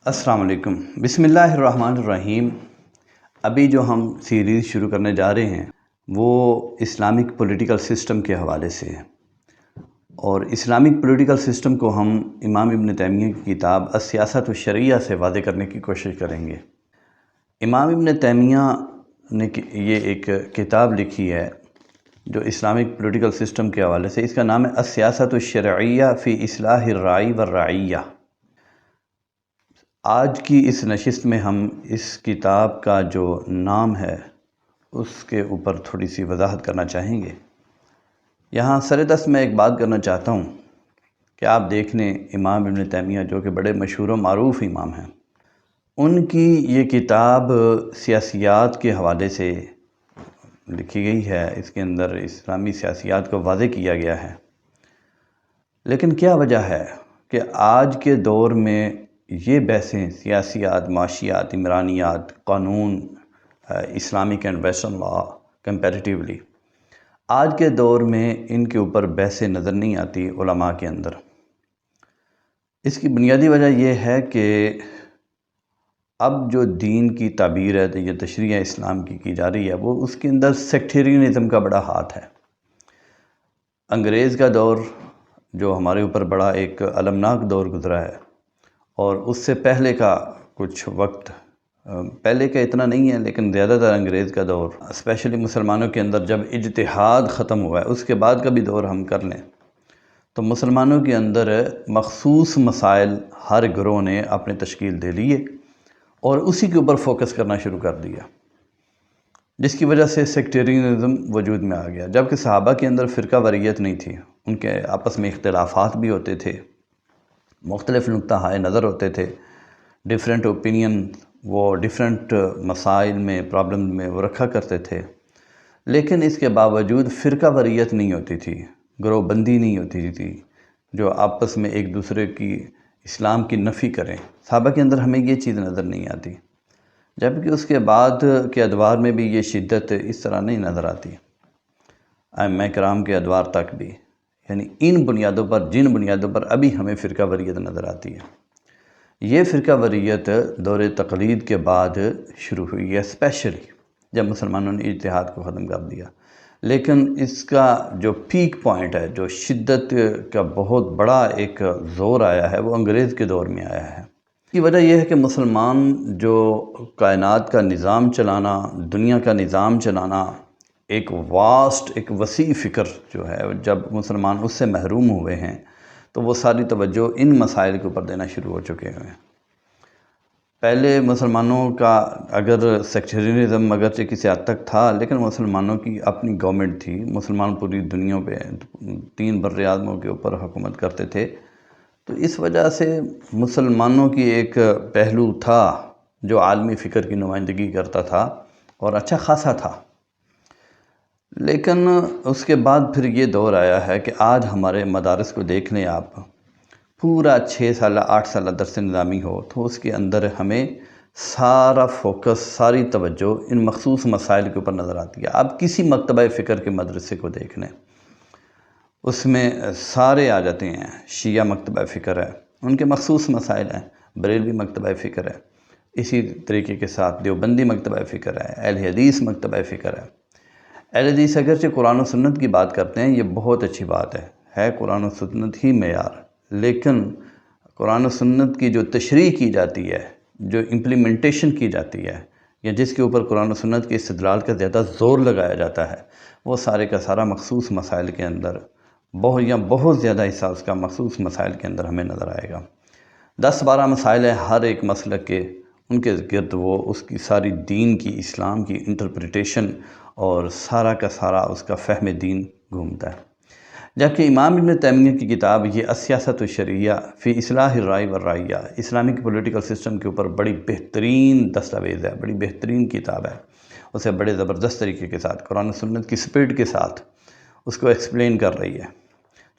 السلام علیکم۔ بسم اللہ الرحمن الرحیم۔ ابھی جو ہم سیریز شروع کرنے جا رہے ہیں وہ اسلامک پولیٹیکل سسٹم کے حوالے سے ہے، اور اسلامک پولیٹیکل سسٹم کو ہم امام ابن تیمیہ کی کتاب السیاست الشرعیہ سے واضح کرنے کی کوشش کریں گے۔ امام ابن تیمیہ نے یہ ایک کتاب لکھی ہے جو اسلامک پولیٹیکل سسٹم کے حوالے سے، اس کا نام ہے السیاست الشرعیہ فی اصلاح الراعی والرعیہ۔ آج کی اس نشست میں ہم اس کتاب کا جو نام ہے اس کے اوپر تھوڑی سی وضاحت کرنا چاہیں گے۔ یہاں سردست میں ایک بات کرنا چاہتا ہوں کہ آپ دیکھ لیں امام ابن تیمیہ جو کہ بڑے مشہور و معروف امام ہیں، ان کی یہ کتاب سیاسیات کے حوالے سے لکھی گئی ہے، اس کے اندر اسلامی سیاسیات کو واضح کیا گیا ہے۔ لیکن کیا وجہ ہے کہ آج کے دور میں یہ بحثیں سیاسیات، معاشیات، عمرانیات، قانون، Islamic and western law comparatively, آج کے دور میں ان کے اوپر بحثیں نظر نہیں آتی علماء کے اندر۔ اس کی بنیادی وجہ یہ ہے کہ اب جو دین کی تعبیر ہے، یہ تشریح اسلام کی جا رہی ہے، وہ اس کے اندر سیکٹیرینزم کا بڑا ہاتھ ہے۔ انگریز کا دور جو ہمارے اوپر بڑا ایک المناک دور گزرا ہے، اور اس سے پہلے کا کچھ وقت، پہلے کا اتنا نہیں ہے لیکن زیادہ تر انگریز کا دور، اسپیشلی مسلمانوں کے اندر جب اجتہاد ختم ہوا ہے، اس کے بعد کا بھی دور ہم کر لیں تو مسلمانوں کے اندر مخصوص مسائل ہر گروہ نے اپنے تشکیل دے لیے اور اسی کے اوپر فوکس کرنا شروع کر دیا، جس کی وجہ سے سیکٹیرینزم وجود میں آ گیا۔ جبکہ صحابہ کے اندر فرقہ واریت نہیں تھی، ان کے آپس میں اختلافات بھی ہوتے تھے، مختلف نقطہ نظر ہوتے تھے، ڈیفرنٹ اوپینین، وہ ڈیفرنٹ مسائل میں، پرابلم میں وہ رکھا کرتے تھے، لیکن اس کے باوجود فرقہ واریت نہیں ہوتی تھی، گروہ بندی نہیں ہوتی تھی جو آپس میں ایک دوسرے کی اسلام کی نفی کریں۔ صحابہ کے اندر ہمیں یہ چیز نظر نہیں آتی، جبکہ اس کے بعد کے ادوار میں بھی یہ شدت اس طرح نہیں نظر آتی، ائمہ کرام کے ادوار تک بھی، یعنی ان بنیادوں پر، جن بنیادوں پر ابھی ہمیں فرقہ واریت نظر آتی ہے۔ یہ فرقہ واریت دور تقلید کے بعد شروع ہوئی ہے، اسپیشلی جب مسلمانوں نے اجتہاد کو ختم کر دیا۔ لیکن اس کا جو پیک پوائنٹ ہے، جو شدت کا بہت بڑا ایک زور آیا ہے، وہ انگریز کے دور میں آیا ہے۔ اس کی وجہ یہ ہے کہ مسلمان جو کائنات کا نظام چلانا، دنیا کا نظام چلانا، ایک واسٹ، ایک وسیع فکر جو ہے، جب مسلمان اس سے محروم ہوئے ہیں تو وہ ساری توجہ ان مسائل کے اوپر دینا شروع ہو چکے ہیں۔ پہلے مسلمانوں کا اگر سیکٹیرینزم اگرچہ کسی حد تک تھا، لیکن مسلمانوں کی اپنی گورنمنٹ تھی، مسلمان پوری دنیا پہ 3 بر اعظموں کے اوپر حکومت کرتے تھے، تو اس وجہ سے مسلمانوں کی ایک پہلو تھا جو عالمی فکر کی نمائندگی کرتا تھا اور اچھا خاصا تھا۔ لیکن اس کے بعد پھر یہ دور آیا ہے کہ آج ہمارے مدارس کو دیکھ لیں آپ، پورا 6 سالہ 8 سالہ درس نظامی ہو تو اس کے اندر ہمیں سارا فوکس، ساری توجہ ان مخصوص مسائل کے اوپر نظر آتی ہے۔ آپ کسی مکتبہ فکر کے مدرسے کو دیکھ لیں، اس میں سارے آ جاتے ہیں۔ شیعہ مکتبہ فکر ہے، ان کے مخصوص مسائل ہیں، بریلوی مکتبہ فکر ہے، اسی طریقے کے ساتھ دیوبندی مکتبہ فکر ہے، اہل حدیث مکتبہ فکر ہے۔ اہل حدیث اگرچہ قرآن و سنت کی بات کرتے ہیں، یہ بہت اچھی بات ہے قرآن و سنت ہی معیار، لیکن قرآن و سنت کی جو تشریح کی جاتی ہے، جو امپلیمنٹیشن کی جاتی ہے، یا جس کے اوپر قرآن و سنت کے استدلال کا زیادہ زور لگایا جاتا ہے، وہ سارے کا سارا مخصوص مسائل کے اندر بہت زیادہ حصہ اس کا مخصوص مسائل کے اندر ہمیں نظر آئے گا۔ 10-12 مسائل ہیں ہر ایک مسلک کے، ان کے گرد وہ اس کی ساری دین کی، اسلام کی انٹرپریٹیشن اور سارا کا سارا اس کا فہم دین گھومتا ہے۔ جبکہ امام ابن تیمیہ کی کتاب یہ السیاست الشرعیہ فی اصلاح الراعی والرعیہ، اسلامک پولیٹیکل سسٹم کے اوپر بڑی بہترین دستاویز ہے، بڑی بہترین کتاب ہے۔ اسے بڑے زبردست طریقے کے ساتھ، قرآن و سنت کی اسپرٹ کے ساتھ اس کو ایکسپلین کر رہی ہے۔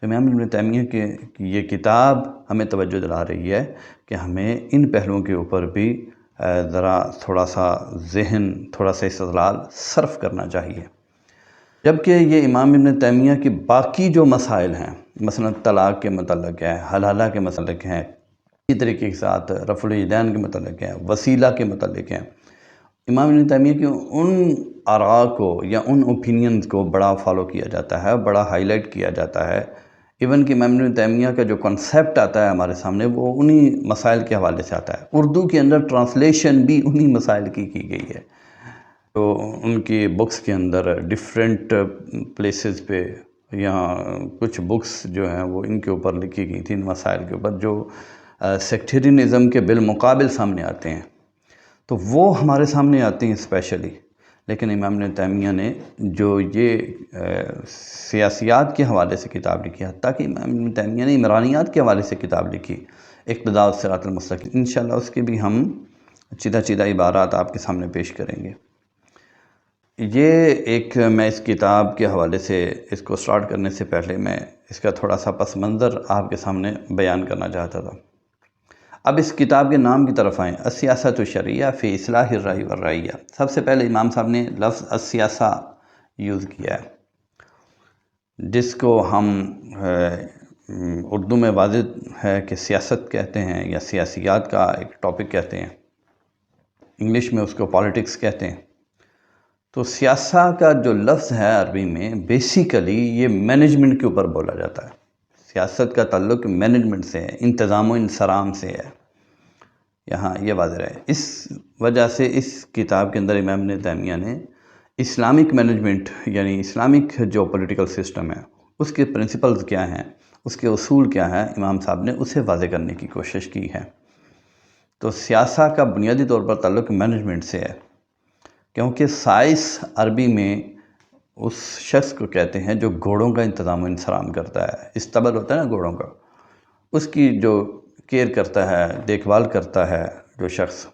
تو امام ابن تیمیہ کی یہ کتاب ہمیں توجہ دلا رہی ہے کہ ہمیں ان پہلوؤں کے اوپر بھی ذرا تھوڑا سا ذہن، تھوڑا سا استدلال صرف کرنا چاہیے۔ جبکہ یہ امام ابن تیمیہ کی باقی جو مسائل ہیں، مثلا طلاق کے متعلق ہے، حلالہ کے متعلق ہیں، اسی طریقے کے ساتھ رفع الیدین کے متعلق ہیں، وسیلہ کے متعلق ہیں۔ امام ابن تیمیہ کی ان آراء کو یا ان اوپینینز کو بڑا فالو کیا جاتا ہے، بڑا ہائی لائٹ کیا جاتا ہے۔ ایون کہ امام ابن تیمیہ کا جو کنسیپٹ آتا ہے ہمارے سامنے، وہ انہی مسائل کے حوالے سے آتا ہے۔ اردو کے اندر ٹرانسلیشن بھی انہی مسائل کی گئی ہے۔ تو ان کی بکس کے اندر ڈیفرنٹ پلیسز پہ یہاں کچھ بکس جو ہیں وہ ان کے اوپر لکھی گئی تھیں، ان مسائل کے اوپر جو سیکٹیرینزم کے بالمقابل سامنے آتے ہیں، تو وہ ہمارے سامنے آتے ہیں اسپیشلی۔ لیکن امام ابن تیمیہ نے جو یہ سیاسیات کے حوالے سے کتاب لکھی، حتیٰ کہ امام ابن تیمیہ نے عمرانیات کے حوالے سے کتاب لکھی، اقتداء الصراط المستقیم، انشاءاللہ اس کے بھی ہم چیدہ عبارات آپ کے سامنے پیش کریں گے۔ یہ ایک میں اس کتاب کے حوالے سے اس کو سٹارٹ کرنے سے پہلے میں اس کا تھوڑا سا پس منظر آپ کے سامنے بیان کرنا چاہتا تھا۔ اب اس کتاب کے نام کی طرف آئیں، السیاسۃ الشرعیہ فی اصلاح الرعی والرعیہ۔ سب سے پہلے امام صاحب نے لفظ السیاسہ یوز کیا ہے، جس کو ہم اردو میں واضح ہے کہ سیاست کہتے ہیں یا سیاسیات کا ایک ٹاپک کہتے ہیں، انگلش میں اس کو پالیٹکس کہتے ہیں۔ تو سیاسہ کا جو لفظ ہے عربی میں، بیسیکلی یہ مینجمنٹ کے اوپر بولا جاتا ہے۔ سیاست کا تعلق مینجمنٹ سے ہے، انتظام و انصرام سے ہے، یہاں یہ واضح ہے۔ اس وجہ سے اس کتاب کے اندر امام ابن تیمیہ نے اسلامک مینجمنٹ یعنی اسلامک جو پولیٹیکل سسٹم ہے، اس کے پرنسپلز کیا ہیں، اس کے اصول کیا ہیں، امام صاحب نے اسے واضح کرنے کی کوشش کی ہے۔ تو سیاسہ کا بنیادی طور پر تعلق مینجمنٹ سے ہے، کیونکہ سائنس عربی میں اس شخص کو کہتے ہیں جو گھوڑوں کا انتظام و انصرام کرتا ہے۔ استبل ہوتا ہے نا گھوڑوں کا، اس کی جو کیئر کرتا ہے، دیکھ بھال کرتا ہے جو شخص،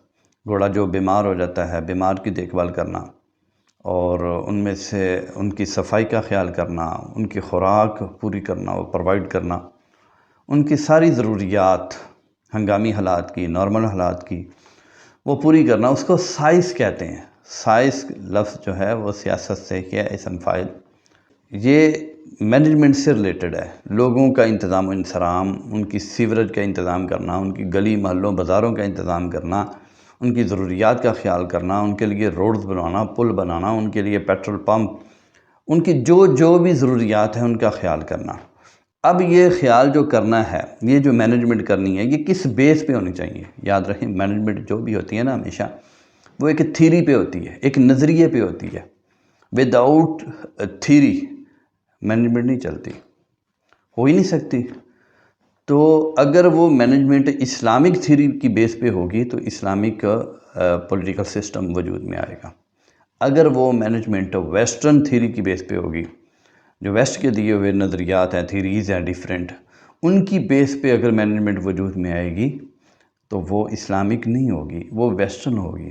گھوڑا جو بیمار ہو جاتا ہے، بیمار کی دیکھ بھال کرنا، اور ان میں سے ان کی صفائی کا خیال کرنا، ان کی خوراک پوری کرنا، وہ پرووائڈ کرنا، ان کی ساری ضروریات ہنگامی حالات کی، نارمل حالات کی وہ پوری کرنا، اس کو سائنس کہتے ہیں۔ سائنس لفظ جو ہے وہ سیاست سے کیا اسم فاعل، یہ مینجمنٹ سے ریلیٹڈ ہے۔ لوگوں کا انتظام و انصرام، ان کی سیوریج کا انتظام کرنا، ان کی گلی محلوں بازاروں کا انتظام کرنا، ان کی ضروریات کا خیال کرنا، ان کے لیے روڈز بنانا، پل بنانا، ان کے لیے پیٹرول پمپ، ان کی جو بھی ضروریات ہیں ان کا خیال کرنا۔ اب یہ خیال جو کرنا ہے، یہ جو مینجمنٹ کرنی ہے، یہ کس بیس پہ ہونی چاہیے؟ یاد رکھیں مینجمنٹ جو بھی ہوتی ہے نا ہمیشہ وہ ایک تھیری پہ ہوتی ہے، ایک نظریے پہ ہوتی ہے۔ ود آؤٹ تھیری مینجمنٹ نہیں چلتی، ہو ہی نہیں سکتی۔ تو اگر وہ مینجمنٹ اسلامک تھیری کی بیس پہ ہوگی تو اسلامک پولیٹیکل سسٹم وجود میں آئے گا۔ اگر وہ مینجمنٹ ویسٹرن تھیری کی بیس پہ ہوگی، جو ویسٹ کے دیے ہوئے نظریات ہیں، تھیریز ہیں ڈیفرنٹ، ان کی بیس پہ اگر مینجمنٹ وجود میں آئے گی تو وہ اسلامک نہیں ہوگی، وہ ویسٹرن ہوگی۔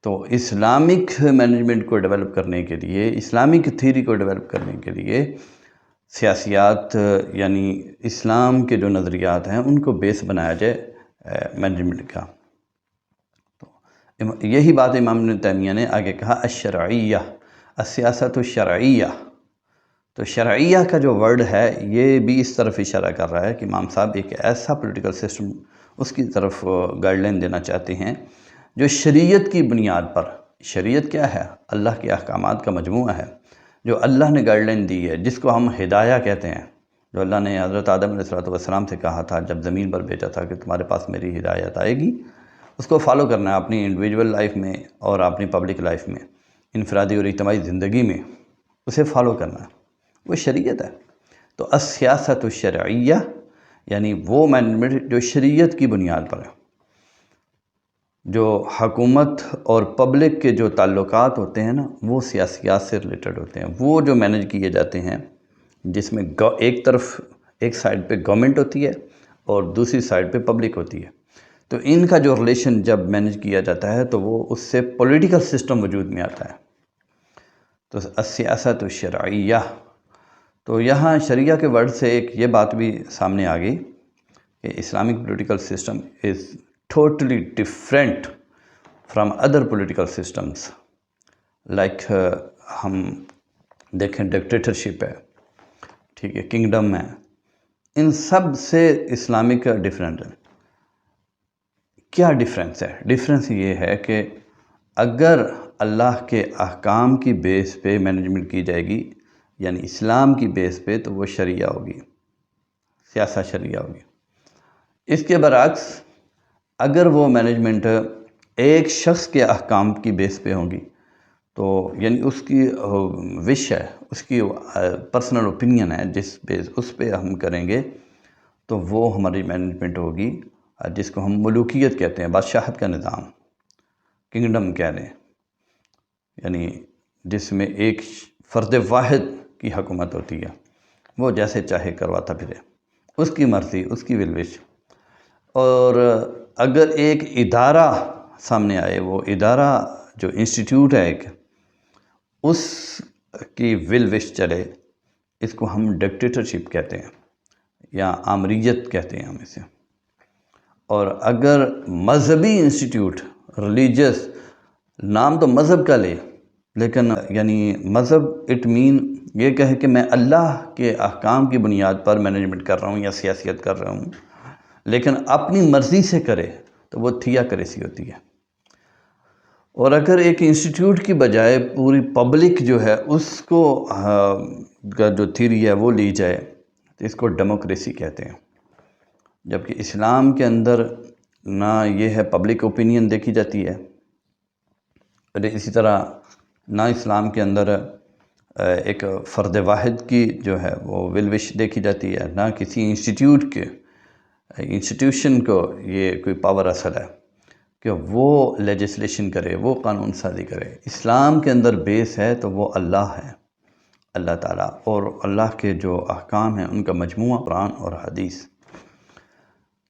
تو اسلامک مینجمنٹ کو ڈیولپ کرنے کے لیے، اسلامک تھیری کو ڈیولپ کرنے کے لیے سیاسیات یعنی اسلام کے جو نظریات ہیں ان کو بیس بنایا جائے مینجمنٹ کا۔ تو یہی بات امام ابن تیمیہ نے آگے کہا، الشرعیہ، السیاست الشرعیہ۔ تو شرعیہ کا جو ورڈ ہے یہ بھی اس طرف اشارہ کر رہا ہے کہ امام صاحب ایک ایسا پولیٹیکل سسٹم اس کی طرف گائیڈ لائن دینا چاہتے ہیں جو شریعت کی بنیاد پر، شریعت کیا ہے؟ اللہ کے احکامات کا مجموعہ ہے جو اللہ نے گائیڈ لائن دی ہے، جس کو ہم ہدایہ کہتے ہیں، جو اللہ نے حضرت آدم علیہ السلام سے کہا تھا جب زمین پر بھیجا تھا کہ تمہارے پاس میری ہدایت آئے گی، اس کو فالو کرنا ہے اپنی انڈیویجول لائف میں اور اپنی پبلک لائف میں، انفرادی اور اجتماعی زندگی میں اسے فالو کرنا ہے، وہ شریعت ہے۔ تو السیاست الشرعیہ یعنی وہ مینجمنٹ جو شریعت کی بنیاد پر ہے، جو حکومت اور پبلک کے جو تعلقات ہوتے ہیں نا وہ سیاسیات سے ریلیٹڈ ہوتے ہیں، وہ جو مینج کیے جاتے ہیں، جس میں ایک طرف ایک سائڈ پہ گورنمنٹ ہوتی ہے اور دوسری سائڈ پہ پبلک ہوتی ہے، تو ان کا جو ریلیشن جب مینج کیا جاتا ہے تو وہ اس سے پولیٹیکل سسٹم وجود میں آتا ہے۔ تو السیاست الشرعیہ، تو یہاں شریعہ کے ورڈ سے ایک یہ بات بھی سامنے آ گئی کہ Islamic political system is totally different from other political systems, like ہم دیکھیں ڈکٹیٹرشپ ہے، ٹھیک ہے، کنگڈم ہے، ان سب سے اسلامک ڈفرینٹ ہے۔ کیا ڈیفرنس ہے؟ ڈیفرنس یہ ہے کہ اگر اللہ کے احکام کی بیس پہ مینجمنٹ کی جائے گی، یعنی اسلام کی بیس پہ، تو وہ شریعہ ہوگی، سیاست شریعہ ہوگی۔ اس کے برعکس اگر وہ مینجمنٹ ایک شخص کے احکام کی بیس پہ ہوگی، تو یعنی اس کی وش ہے، اس کی پرسنل اوپینین ہے، اس پہ ہم کریں گے، تو وہ ہماری مینجمنٹ ہوگی، جس کو ہم ملوکیت کہتے ہیں، بادشاہت کا نظام، کنگڈم کہہ لیں، یعنی جس میں ایک فرد واحد کی حکومت ہوتی ہے، وہ جیسے چاہے کرواتا پھرے، اس کی مرضی، اس کی ولوش۔ اور اگر ایک ادارہ سامنے آئے، وہ ادارہ جو انسٹیٹیوٹ ہے ایک، اس کی ولوش چلے، اس کو ہم ڈکٹیٹرشپ کہتے ہیں یا آمریت کہتے ہیں ہم اسے۔ اور اگر مذہبی انسٹیٹیوٹ، ریلیجس، نام تو مذہب کا لے، لیکن یعنی مذہب اٹ مین یہ کہے کہ میں اللہ کے احکام کی بنیاد پر مینجمنٹ کر رہا ہوں یا سیاست کر رہا ہوں، لیکن اپنی مرضی سے کرے، تو وہ تھیاکریسی ہوتی ہے۔ اور اگر ایک انسٹیٹیوٹ کی بجائے پوری پبلک جو ہے اس کو کا جو تھیوری ہے وہ لی جائے، تو اس کو ڈیموکریسی کہتے ہیں۔ جبکہ اسلام کے اندر نہ یہ ہے پبلک اوپینین دیکھی جاتی ہے، اور اسی طرح نہ اسلام کے اندر ایک فرد واحد کی جو ہے وہ ولوش دیکھی جاتی ہے، نہ کسی انسٹیٹیوشن کو یہ کوئی پاور اصل ہے کہ وہ لیجسلیشن کرے، وہ قانون سازی کرے۔ اسلام کے اندر بیس ہے تو وہ اللہ ہے، اللہ تعالیٰ، اور اللہ کے جو احکام ہیں ان کا مجموعہ قرآن اور حدیث،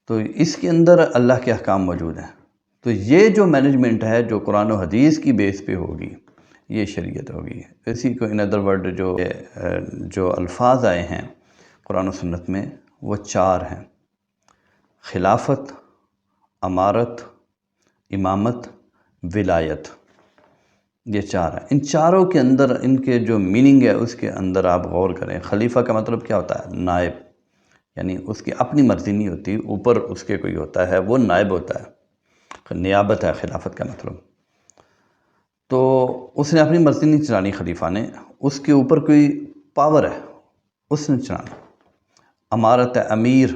تو اس کے اندر اللہ کے احکام موجود ہیں۔ تو یہ جو مینجمنٹ ہے جو قرآن و حدیث کی بیس پہ ہوگی، یہ شریعت ہوگی۔ اسی کو ان ادر ورڈ جو الفاظ آئے ہیں قرآن و سنت میں، وہ 4 ہیں: خلافت، امارت، امامت، ولایت۔ یہ 4 ہیں۔ ان چاروں کے اندر ان کے جو میننگ ہے اس کے اندر آپ غور کریں۔ خلیفہ کا مطلب کیا ہوتا ہے؟ نائب، یعنی اس کی اپنی مرضی نہیں ہوتی، اوپر اس کے کوئی ہوتا ہے، وہ نائب ہوتا ہے، نیابت ہے خلافت کا مطلب۔ تو اس نے اپنی مرضی نہیں چلانی، خلیفہ نے، اس کے اوپر کوئی پاور ہے، اس نے چلانا۔ امارت ہے، امیر،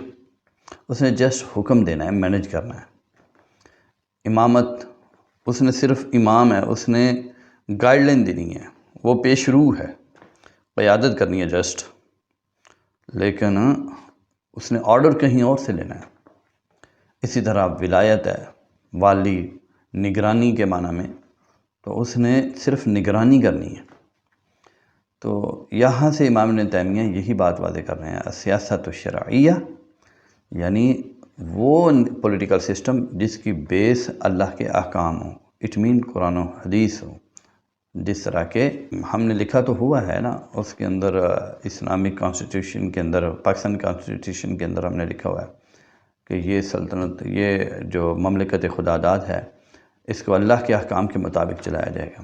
اس نے جسٹ حکم دینا ہے، مینج کرنا ہے۔ امامت، اس نے صرف امام ہے، اس نے گائیڈ لائن دینی ہے، وہ پیش رو ہے، قیادت کرنی ہے جسٹ، لیکن اس نے آرڈر کہیں اور سے لینا ہے۔ اسی طرح ولایت ہے، والی، نگرانی کے معنی میں، تو اس نے صرف نگرانی کرنی ہے۔ تو یہاں سے امام ابن تیمیہ یہی بات واضح کر رہے ہیں، السیاست الشرعیہ، یعنی وہ پولیٹیکل سسٹم جس کی بیس اللہ کے احکام ہو، اٹ مین قرآن و حدیث ہو۔ جس طرح کہ ہم نے لکھا تو ہوا ہے نا، اس کے اندر اسلامک کانسٹیٹیوشن کے اندر، پاکستان کانسٹیٹیوشن کے اندر ہم نے لکھا ہوا ہے کہ یہ سلطنت، یہ جو مملکت خدا داد ہے، اس کو اللہ کے احکام کے مطابق چلایا جائے گا۔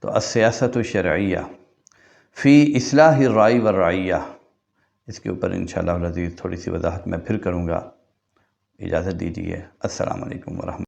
تو السیاست الشرعیہ فی اصلاح الرائی والرعیہ، اس کے اوپر انشاءاللہ العزیز تھوڑی سی وضاحت میں پھر کروں گا۔ اجازت دیجیے، السلام علیکم ورحمۃ اللہ۔